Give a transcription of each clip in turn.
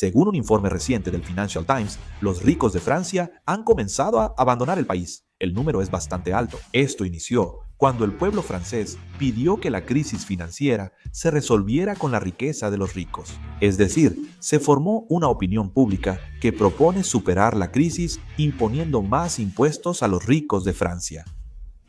Según un informe reciente del Financial Times, los ricos de Francia han comenzado a abandonar el país. El número es bastante alto. Esto inició cuando el pueblo francés pidió que la crisis financiera se resolviera con la riqueza de los ricos. Es decir, se formó una opinión pública que propone superar la crisis imponiendo más impuestos a los ricos de Francia.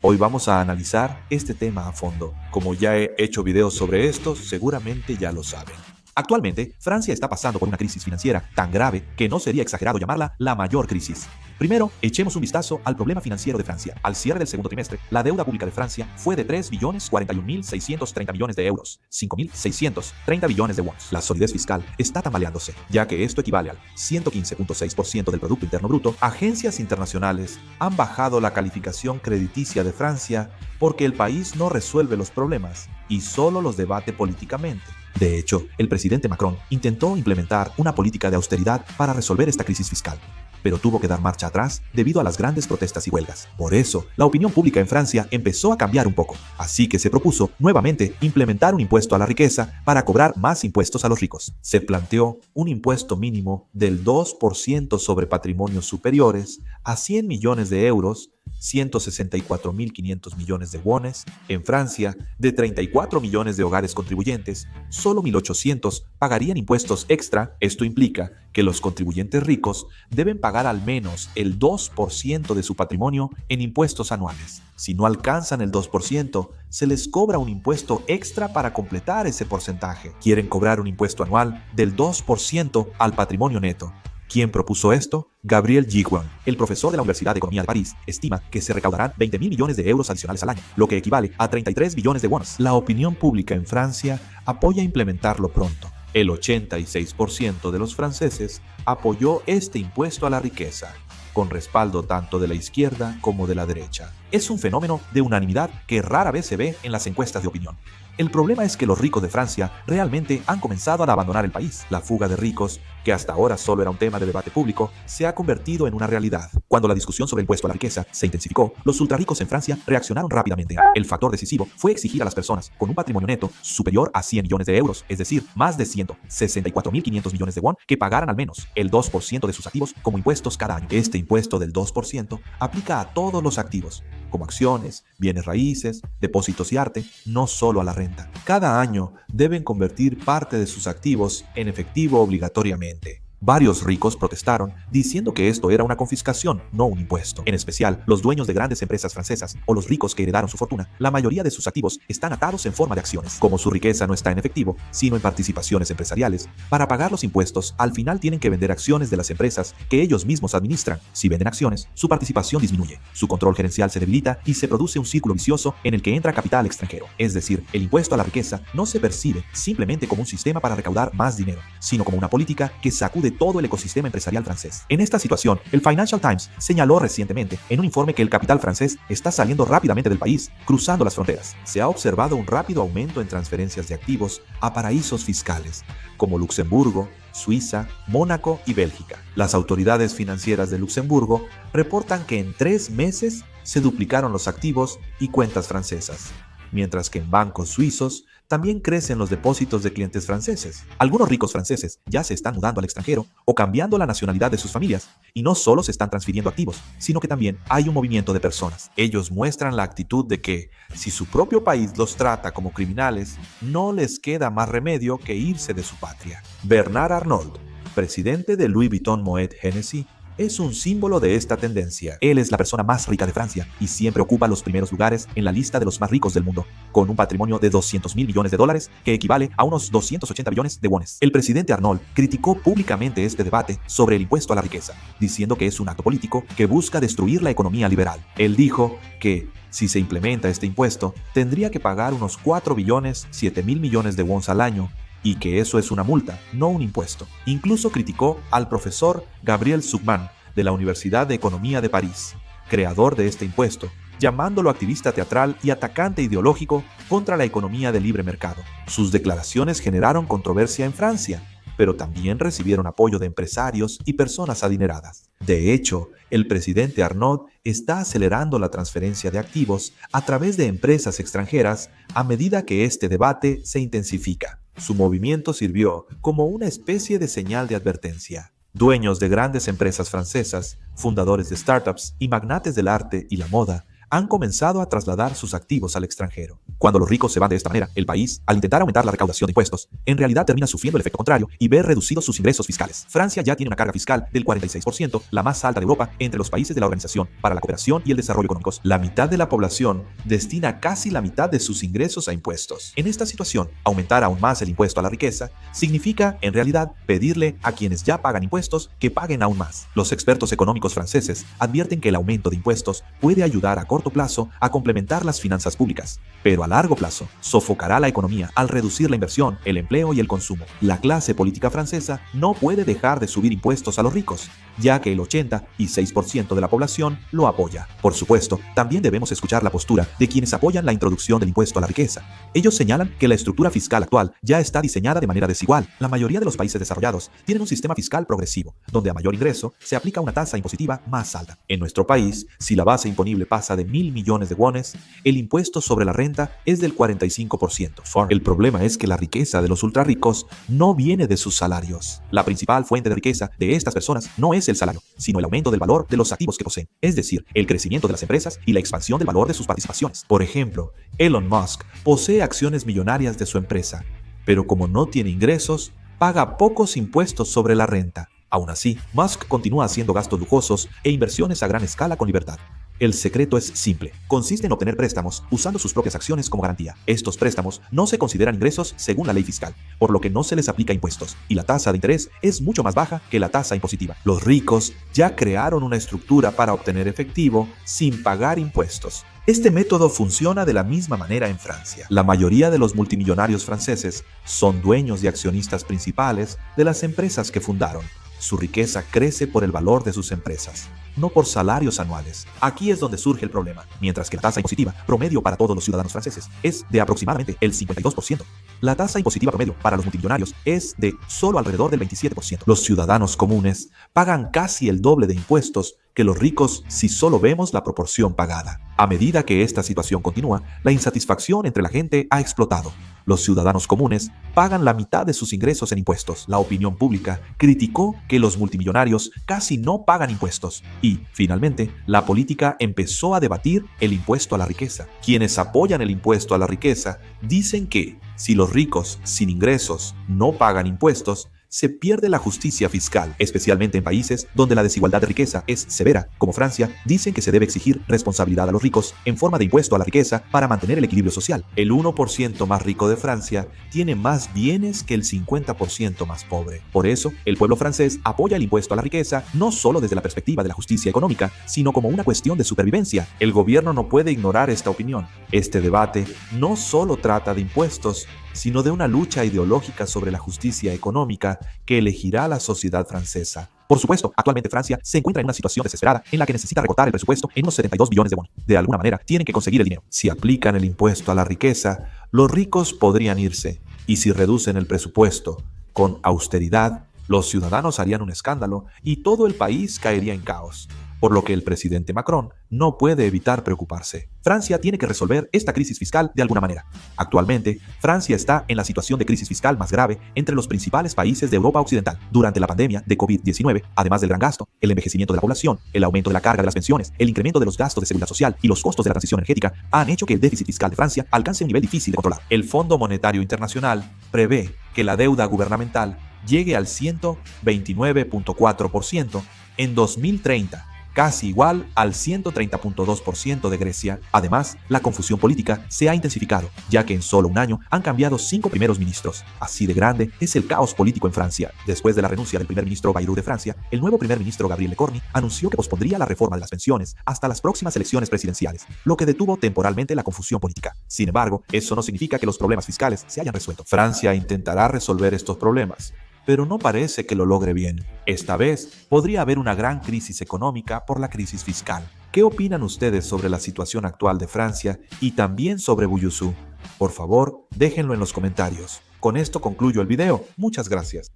Hoy vamos a analizar este tema a fondo. Como ya he hecho videos sobre esto, seguramente ya lo saben. Actualmente, Francia está pasando por una crisis financiera tan grave que no sería exagerado llamarla la mayor crisis. Primero, echemos un vistazo al problema financiero de Francia. Al cierre del segundo trimestre, la deuda pública de Francia fue de 3.041.630 millones de euros, 5.630 billones de wons. La solidez fiscal está tambaleándose, ya que esto equivale al 115.6% del Producto Interno Bruto. Agencias internacionales han bajado la calificación crediticia de Francia porque el país no resuelve los problemas y solo los debate políticamente. De hecho, el presidente Macron intentó implementar una política de austeridad para resolver esta crisis fiscal, pero tuvo que dar marcha atrás debido a las grandes protestas y huelgas. Por eso, la opinión pública en Francia empezó a cambiar un poco, así que se propuso nuevamente implementar un impuesto a la riqueza para cobrar más impuestos a los ricos. Se planteó un impuesto mínimo del 2% sobre patrimonios superiores a 100 millones de euros, 164.500 millones de wones. En Francia, de 34 millones de hogares contribuyentes, solo 1.800 pagarían impuestos extra. Esto implica que los contribuyentes ricos deben pagar al menos el 2% de su patrimonio en impuestos anuales. Si no alcanzan el 2%, se les cobra un impuesto extra para completar ese porcentaje. Quieren cobrar un impuesto anual del 2% al patrimonio neto. ¿Quién propuso esto? Gabriel Giguan, el profesor de la Universidad de Economía de París, estima que se recaudarán 20.000 millones de euros adicionales al año, lo que equivale a 33 billones de wones. La opinión pública en Francia apoya implementarlo pronto. El 86% de los franceses apoyó este impuesto a la riqueza, con respaldo tanto de la izquierda como de la derecha. Es un fenómeno de unanimidad que rara vez se ve en las encuestas de opinión. El problema es que los ricos de Francia realmente han comenzado a abandonar el país. La fuga de ricos, que hasta ahora solo era un tema de debate público, se ha convertido en una realidad. Cuando la discusión sobre el impuesto a la riqueza se intensificó, los ultrarricos en Francia reaccionaron rápidamente. El factor decisivo fue exigir a las personas con un patrimonio neto superior a 100 millones de euros, es decir, más de 164.500 millones de won, que pagaran al menos el 2% de sus activos como impuestos cada año. Este impuesto del 2% aplica a todos los activos, como acciones, bienes raíces, depósitos y arte, no solo a la renta. Cada año deben convertir parte de sus activos en efectivo obligatoriamente. Varios ricos protestaron diciendo que esto era una confiscación, no un impuesto. En especial, los dueños de grandes empresas francesas o los ricos que heredaron su fortuna, la mayoría de sus activos están atados en forma de acciones. Como su riqueza no está en efectivo, sino en participaciones empresariales, para pagar los impuestos, al final tienen que vender acciones de las empresas que ellos mismos administran. Si venden acciones, su participación disminuye, su control gerencial se debilita y se produce un círculo vicioso en el que entra capital extranjero. Es decir, el impuesto a la riqueza no se percibe simplemente como un sistema para recaudar más dinero, sino como una política que sacude todo el ecosistema empresarial francés. En esta situación, el Financial Times señaló recientemente en un informe que el capital francés está saliendo rápidamente del país, cruzando las fronteras. Se ha observado un rápido aumento en transferencias de activos a paraísos fiscales, como Luxemburgo, Suiza, Mónaco y Bélgica. Las autoridades financieras de Luxemburgo reportan que en 3 meses se duplicaron los activos y cuentas francesas, mientras que en bancos suizos también crecen los depósitos de clientes franceses. Algunos ricos franceses ya se están mudando al extranjero o cambiando la nacionalidad de sus familias, y no solo se están transfiriendo activos, sino que también hay un movimiento de personas. Ellos muestran la actitud de que, si su propio país los trata como criminales, no les queda más remedio que irse de su patria. Bernard Arnault, presidente de Louis Vuitton Moet Hennessy, es un símbolo de esta tendencia. Él es la persona más rica de Francia y siempre ocupa los primeros lugares en la lista de los más ricos del mundo, con un patrimonio de 200.000 millones de dólares, que equivale a unos 280 billones de wones. El presidente Arnault criticó públicamente este debate sobre el impuesto a la riqueza, diciendo que es un acto político que busca destruir la economía liberal. Él dijo que, si se implementa este impuesto, tendría que pagar unos 4.007.000 millones de wons al año, y que eso es una multa, no un impuesto. Incluso criticó al profesor Gabriel Zucman de la Universidad de Economía de París, creador de este impuesto, llamándolo activista teatral y atacante ideológico contra la economía de libre mercado. Sus declaraciones generaron controversia en Francia, pero también recibieron apoyo de empresarios y personas adineradas. De hecho, el presidente Arnault está acelerando la transferencia de activos a través de empresas extranjeras a medida que este debate se intensifica. Su movimiento sirvió como una especie de señal de advertencia. Dueños de grandes empresas francesas, fundadores de startups y magnates del arte y la moda han comenzado a trasladar sus activos al extranjero. Cuando los ricos se van de esta manera, el país, al intentar aumentar la recaudación de impuestos, en realidad termina sufriendo el efecto contrario y ve reducidos sus ingresos fiscales. Francia ya tiene una carga fiscal del 46%, la más alta de Europa entre los países de la Organización para la Cooperación y el Desarrollo Económicos. La mitad de la población destina casi la mitad de sus ingresos a impuestos. En esta situación, aumentar aún más el impuesto a la riqueza significa, en realidad, pedirle a quienes ya pagan impuestos que paguen aún más. Los expertos económicos franceses advierten que el aumento de impuestos puede ayudar a corto plazo a complementar las finanzas públicas, pero a largo plazo sofocará la economía al reducir la inversión, el empleo y el consumo. La clase política francesa no puede dejar de subir impuestos a los ricos, ya que el 86% de la población lo apoya. Por supuesto, también debemos escuchar la postura de quienes apoyan la introducción del impuesto a la riqueza. Ellos señalan que la estructura fiscal actual ya está diseñada de manera desigual. La mayoría de los países desarrollados tienen un sistema fiscal progresivo, donde a mayor ingreso se aplica una tasa impositiva más alta. En nuestro país, si la base imponible pasa de 1.000 millones de wones, el impuesto sobre la renta es del 45%. El problema es que la riqueza de los ultrarricos no viene de sus salarios. La principal fuente de riqueza de estas personas no es el salario, sino el aumento del valor de los activos que poseen, es decir, el crecimiento de las empresas y la expansión del valor de sus participaciones. Por ejemplo, Elon Musk posee acciones millonarias de su empresa, pero como no tiene ingresos, paga pocos impuestos sobre la renta. Aún así, Musk continúa haciendo gastos lujosos e inversiones a gran escala con libertad. El secreto es simple. Consiste en obtener préstamos usando sus propias acciones como garantía. Estos préstamos no se consideran ingresos según la ley fiscal, por lo que no se les aplica impuestos, y la tasa de interés es mucho más baja que la tasa impositiva. Los ricos ya crearon una estructura para obtener efectivo sin pagar impuestos. Este método funciona de la misma manera en Francia. La mayoría de los multimillonarios franceses son dueños y accionistas principales de las empresas que fundaron. Su riqueza crece por el valor de sus empresas, no por salarios anuales. Aquí es donde surge el problema. Mientras que la tasa impositiva promedio para todos los ciudadanos franceses es de aproximadamente el 52%, la tasa impositiva promedio para los multimillonarios es de solo alrededor del 27%. Los ciudadanos comunes pagan casi el doble de impuestos que los ricos si solo vemos la proporción pagada. A medida que esta situación continúa, la insatisfacción entre la gente ha explotado. Los ciudadanos comunes pagan la mitad de sus ingresos en impuestos. La opinión pública criticó que los multimillonarios casi no pagan impuestos. Y, finalmente, la política empezó a debatir el impuesto a la riqueza. Quienes apoyan el impuesto a la riqueza dicen que, si los ricos sin ingresos no pagan impuestos, se pierde la justicia fiscal, especialmente en países donde la desigualdad de riqueza es severa, como Francia. Dicen que se debe exigir responsabilidad a los ricos en forma de impuesto a la riqueza para mantener el equilibrio social. El 1% más rico de Francia tiene más bienes que el 50% más pobre. Por eso, el pueblo francés apoya el impuesto a la riqueza no solo desde la perspectiva de la justicia económica, sino como una cuestión de supervivencia. El gobierno no puede ignorar esta opinión. Este debate no solo trata de impuestos, sino de una lucha ideológica sobre la justicia económica que elegirá la sociedad francesa. Por supuesto, actualmente Francia se encuentra en una situación desesperada en la que necesita recortar el presupuesto en unos 72 billones de wones. De alguna manera, tienen que conseguir el dinero. Si aplican el impuesto a la riqueza, los ricos podrían irse. Y si reducen el presupuesto con austeridad, los ciudadanos harían un escándalo y todo el país caería en caos. Por lo que el presidente Macron no puede evitar preocuparse. Francia tiene que resolver esta crisis fiscal de alguna manera. Actualmente, Francia está en la situación de crisis fiscal más grave entre los principales países de Europa Occidental. Durante la pandemia de COVID-19, además del gran gasto, el envejecimiento de la población, el aumento de la carga de las pensiones, el incremento de los gastos de seguridad social y los costos de la transición energética han hecho que el déficit fiscal de Francia alcance un nivel difícil de controlar. El Fondo Monetario Internacional prevé que la deuda gubernamental llegue al 129.4% en 2030. Casi igual al 130.2% de Grecia. Además, la confusión política se ha intensificado, ya que en solo un año han cambiado 5 primeros ministros. Así de grande es el caos político en Francia. Después de la renuncia del primer ministro Bayrou de Francia, el nuevo primer ministro Gabriel Lecornu anunció que pospondría la reforma de las pensiones hasta las próximas elecciones presidenciales, lo que detuvo temporalmente la confusión política. Sin embargo, eso no significa que los problemas fiscales se hayan resuelto. Francia intentará resolver estos problemas, pero no parece que lo logre bien. Esta vez podría haber una gran crisis económica por la crisis fiscal. ¿Qué opinan ustedes sobre la situación actual de Francia y también sobre Buyusu? Por favor, déjenlo en los comentarios. Con esto concluyo el video. Muchas gracias.